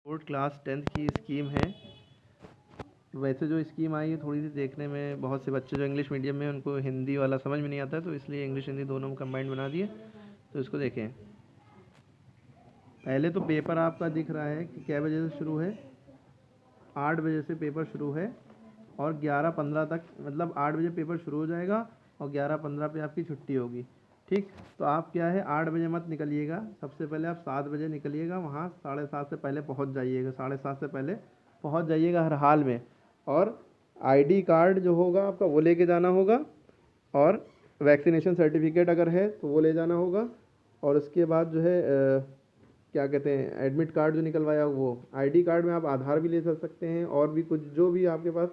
Board class 10th की scheme है। वैसे जो स्कीम आई है थोड़ी सी देखने में, बहुत से बच्चे जो इंग्लिश मीडियम में उनको हिंदी वाला समझ में नहीं आता, तो इसलिए इंग्लिश हिंदी दोनों में कंबाइंड बना दिए। तो इसको देखें, पहले तो पेपर आपका दिख रहा है कि क्या बजे से शुरू है। 8 बजे से पेपर शुरू है और 11:15 तक, मतलब 8 बजे पेपर शुरू हो जाएगा और 11:15 पे आपकी छुट्टी होगी। ठीक, तो आप क्या है 8 बजे मत निकलिएगा, सबसे पहले आप 7 बजे निकलिएगा, वहाँ 7:30 से पहले पहुँच जाइएगा, 7:30 से पहले पहुँच जाइएगा हर हाल में। और आईडी कार्ड जो होगा आपका वो लेके जाना होगा, और वैक्सीनेशन सर्टिफिकेट अगर है तो वो ले जाना होगा। और उसके बाद जो है क्या कहते हैं, एडमिट कार्ड जो निकलवाया वो, आईडी कार्ड में आप आधार भी ले जा सकते हैं, और भी कुछ जो भी आपके पास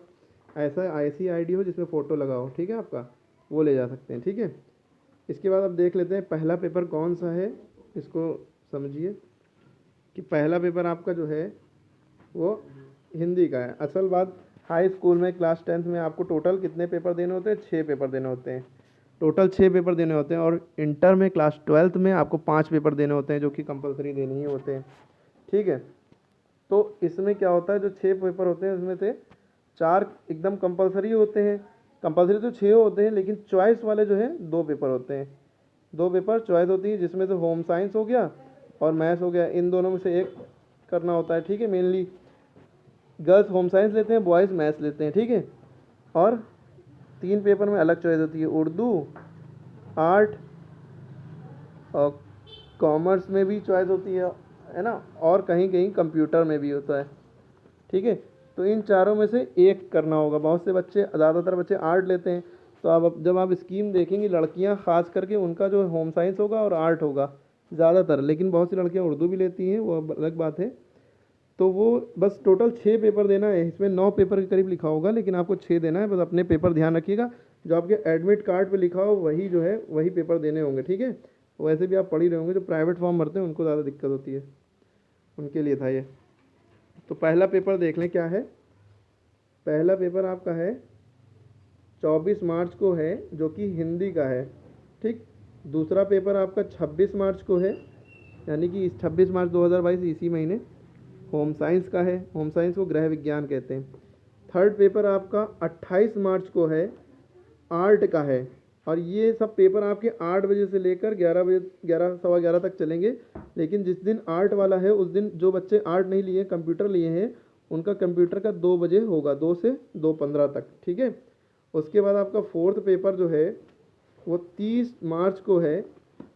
ऐसा ऐसी आईडी हो जिसमें फ़ोटो लगा हो, ठीक है, आपका वो ले जा सकते हैं। ठीक है, इसके बाद अब देख लेते हैं पहला पेपर कौन सा है। इसको समझिए कि पहला पेपर आपका जो है वो हिंदी का है। असल बात, हाई स्कूल में क्लास 10th में आपको टोटल कितने पेपर देने होते हैं? 6 पेपर देने होते हैं, टोटल 6 पेपर देने होते हैं। और इंटर में क्लास 12th में आपको 5 पेपर देने होते हैं, जो कि कंपलसरी देने ही होते हैं। ठीक है, तो इसमें क्या होता है, जो 6 पेपर होते हैं उसमें से 4 एकदम कंपलसरी होते हैं। कंपलसरी तो 6 होते हैं, लेकिन चॉइस वाले जो है 2 पेपर होते हैं। 2 पेपर चॉइस होती है, जिसमें से होम साइंस हो गया और मैथ्स हो गया, इन दोनों में से एक करना होता है। ठीक है, मेनली गर्ल्स होम साइंस लेते हैं, बॉयज़ मैथ्स लेते हैं। ठीक है, और 3 पेपर में अलग चॉइस होती है, उर्दू, आर्ट और कॉमर्स में भी चॉइस होती है ना, और कहीं कहीं कंप्यूटर में भी होता है। ठीक है, तो इन चारों में से एक करना होगा। बहुत से बच्चे, ज़्यादातर बच्चे आर्ट लेते हैं, तो अब जब आप स्कीम देखेंगे, लड़कियां खास करके उनका जो होम साइंस होगा और आर्ट होगा ज़्यादातर, लेकिन बहुत सी लड़कियां उर्दू भी लेती हैं, वो अलग बात है। तो वो बस टोटल 6 पेपर देना है। इसमें 9 पेपर के करीब लिखा होगा, लेकिन आपको 6 देना है। बस अपने पेपर ध्यान रखिएगा, जो आपके एडमिट कार्ड पे लिखा हो वही जो है वही पेपर देने होंगे। ठीक है, वैसे भी आप पढ़ ही रहे होंगे, जो प्राइवेट फॉर्म भरते हैं उनको ज़्यादा दिक्कत होती है, उनके लिए था ये। तो पहला पेपर देख लें क्या है। पहला पेपर आपका है 24 मार्च को है, जो कि हिंदी का है। ठीक, दूसरा पेपर आपका 26 मार्च को है, यानी कि 26 मार्च 2022 इसी महीने, होम साइंस का है। होम साइंस को गृह विज्ञान कहते हैं। थर्ड पेपर आपका 28 मार्च को है, आर्ट का है। और ये सब पेपर आपके 8 बजे से लेकर 11 बजे, 11 सवा 11 तक चलेंगे। लेकिन जिस दिन आर्ट वाला है उस दिन जो बच्चे आर्ट नहीं लिए, कंप्यूटर लिए हैं, उनका कंप्यूटर का 2 बजे होगा, 2 से 2:15 तक। ठीक है, उसके बाद आपका फोर्थ पेपर जो है वो 30 मार्च को है,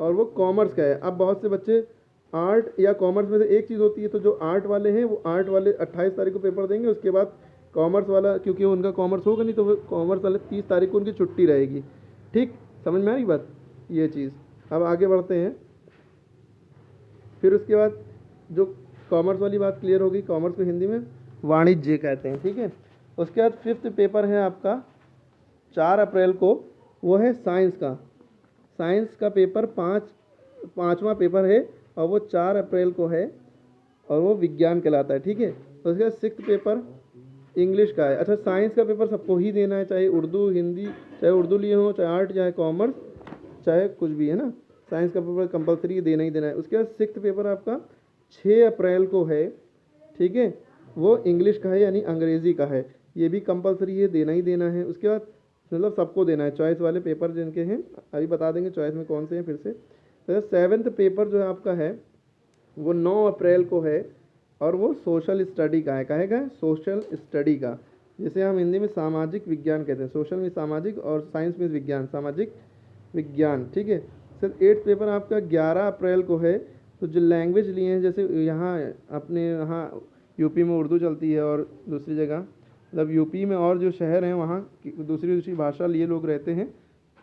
और वो कॉमर्स का है। अब बहुत से बच्चे आर्ट या कॉमर्स में से एक चीज़ होती है, तो जो आर्ट वाले हैं वो आर्ट वाले 28 तारीख को पेपर देंगे। उसके बाद कॉमर्स वाला, क्योंकि उनका कॉमर्स होगा नहीं, तो वो कॉमर्स वाले 30 तारीख को उनकी छुट्टी रहेगी। ठीक, समझ में आ रही बात, ये चीज़। अब आगे बढ़ते हैं। फिर उसके बाद जो कॉमर्स वाली बात क्लियर होगी, कॉमर्स को हिंदी में वाणिज्य कहते हैं। ठीक है, उसके बाद फिफ्थ पेपर है आपका 4 अप्रैल को, वो है साइंस का। साइंस का पेपर पाँचवा पेपर है, और वो 4 अप्रैल को है, और वो विज्ञान कहलाता है। ठीक है, तो उसके बाद सिक्स्थ पेपर इंग्लिश का है। अच्छा, साइंस का पेपर सबको ही देना है, चाहे उर्दू हिंदी, चाहे उर्दू लिए हो, चाहे आर्ट, चाहे कॉमर्स, चाहे कुछ भी, है ना। साइंस का पेपर कंपलसरी देना ही देना है। उसके बाद सिक्स्थ पेपर आपका 6 अप्रैल को है। ठीक है, वो इंग्लिश का है, यानी अंग्रेज़ी का है। ये भी कंपलसरी है, देना ही देना है। उसके बाद मतलब सबको देना है। चॉइस वाले पेपर जिनके हैं अभी बता देंगे चॉइस में कौन से हैं फिर से। तो सेवन्थ पेपर जो है आपका है वो 9 अप्रैल को है, और वो सोशल स्टडी का है। कहेगा सोशल स्टडी का, जिसे हम हिंदी में सामाजिक विज्ञान कहते हैं। सोशल में सामाजिक और साइंस में विज्ञान, सामाजिक विज्ञान। ठीक है, सर 8th पेपर आपका 11 अप्रैल को है। तो जो लैंग्वेज लिए हैं, जैसे यहाँ अपने यहाँ यूपी में उर्दू चलती है, और दूसरी जगह मतलब यूपी में और जो शहर हैं वहाँ दूसरी दूसरी भाषा लिए लोग रहते हैं,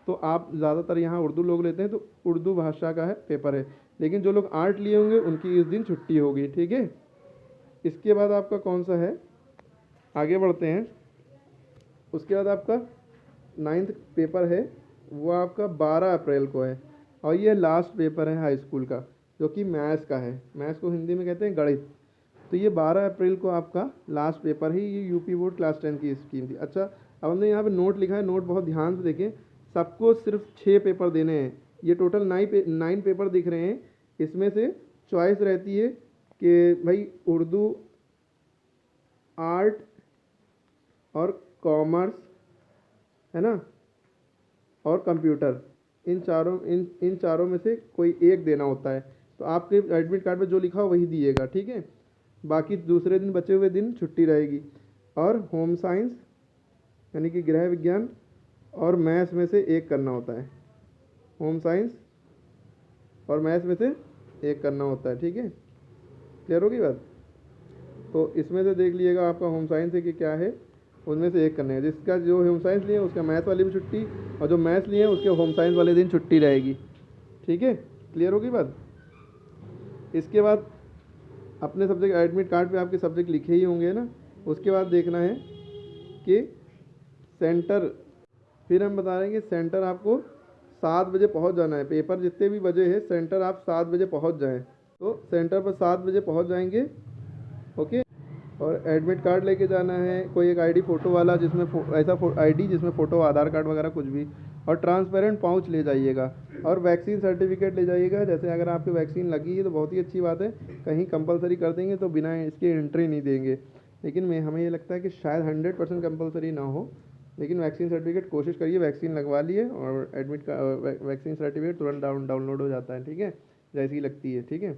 तो आप ज़्यादातर यहाँ उर्दू लोग लेते हैं, तो उर्दू भाषा का है पेपर है। लेकिन जो लोग आर्ट लिए होंगे उनकी इस दिन छुट्टी होगी। ठीक है, इसके बाद आपका कौन सा है, आगे बढ़ते हैं। उसके बाद आपका 9th पेपर है, वो आपका 12 अप्रैल को है, और ये लास्ट पेपर है हाई स्कूल का, जो कि मैथ्स का है। मैथ्स को हिंदी में कहते हैं गणित। तो ये 12 अप्रैल को आपका लास्ट पेपर है। ये यूपी बोर्ड क्लास 10 की स्कीम थी। अच्छा, अब हमने यहाँ पे नोट लिखा है, नोट बहुत ध्यान से देखें। सबको सिर्फ 6 पेपर देने हैं। ये टोटल 9 पेपर दिख रहे हैं, इसमें से चॉइस रहती है कि भाई उर्दू आर्ट और कॉमर्स, है ना, और कंप्यूटर, इन चारों में से कोई एक देना होता है। तो आपके एडमिट कार्ड पे जो लिखा हो वही दिएगा, ठीक है। बाकी दूसरे दिन बचे हुए दिन छुट्टी रहेगी। और होम साइंस यानी कि गृह विज्ञान और मैथ्स में से एक करना होता है। होम साइंस और मैथ्स में से एक करना होता है, ठीक है। क्लियर होगी बात। तो इसमें से देख लीजिएगा आपका होम साइंस है कि क्या है, उनमें से एक करना है। जिसका जो होम साइंस लिए उसका मैथ्स वाली भी छुट्टी, और जो मैथ्स लिए उसके होम साइंस वाले दिन छुट्टी रहेगी, ठीक है। क्लियर होगी बात। इसके बाद अपने सब्जेक्ट एडमिट कार्ड पे आपके सब्जेक्ट लिखे ही होंगे ना। उसके बाद देखना है कि सेंटर, फिर हम बता रहे हैं कि सेंटर आपको 7 बजे पहुंच जाना है। पेपर जितने भी बजे है सेंटर आप 7 बजे पहुंच जाएं। तो सेंटर पर 7 बजे पहुंच जाएंगे, ओके। और एडमिट कार्ड लेके जाना है, कोई एक आईडी फ़ोटो वाला जिसमें ऐसा आईडी जिसमें फ़ोटो, आधार कार्ड वगैरह कुछ भी, और ट्रांसपेरेंट पाउच ले जाइएगा। और वैक्सीन सर्टिफिकेट ले जाइएगा। जैसे अगर आपकी वैक्सीन लगी है तो बहुत ही अच्छी बात है, कहीं कंपलसरी कर देंगे तो बिना इसके एंट्री नहीं देंगे। लेकिन हमें ये लगता है कि शायद 100% कंपलसरी ना हो, लेकिन वैक्सीन सर्टिफिकेट कोशिश करिए वैक्सीन लगवा लिए, और एडमिट का वैक्सीन सर्टिफिकेट तुरंत डाउनलोड हो जाता है, ठीक है, जैसी ही लगती है, ठीक है।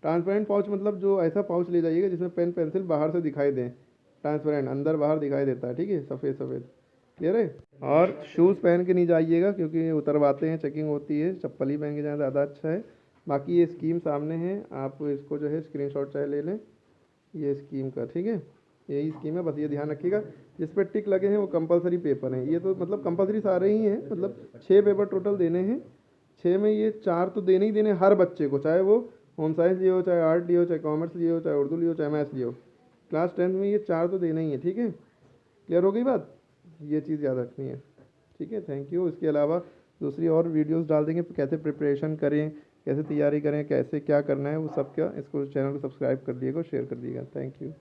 ट्रांसपेरेंट पाउच मतलब जो ऐसा पाउच ले जाइएगा जिसमें पेन पेंसिल बाहर से दिखाई दें, ट्रांसपेरेंट, अंदर बाहर दिखाई देता है, ठीक है, सफ़ेद सफ़ेद। क्लियर है। और शूज़ पहन के नहीं जाइएगा क्योंकि उतरवाते हैं, चेकिंग होती है, चप्पल ही पहन के जाए ज़्यादा अच्छा है। बाकी ये स्कीम सामने है, आप इसको जो है स्क्रीनशॉट चाहे ले लें, ये स्कीम का, ठीक है, यही स्कीम है। बस ये ध्यान रखिएगा जिस पर टिक लगे हैं वो कंपलसरी पेपर हैं। ये तो मतलब कंपलसरी सारे ही हैं, मतलब 6 पेपर टोटल देने हैं। 6 में ये 4 तो देने ही देने हर बच्चे को, चाहे वो होम साइंस लिए हो, चाहे आर्ट लिए हो, चाहे कॉमर्स लिए हो, चाहे उर्दू लिए हो, चाहे मैथ्स लिए हो। क्लास 10th में ये 4 तो देना ही है, ठीक है। क्लियर हो गई बात। ये चीज़ याद रखनी है, ठीक है। Thank you. इसके अलावा दूसरी और वीडियोस डाल देंगे, कैसे प्रिपरेशन करें, कैसे तैयारी करें, कैसे क्या करना है वो सब, क्या इसको चैनल को सब्सक्राइब कर दिएगा, शेयर कर दिएगा। Thank you.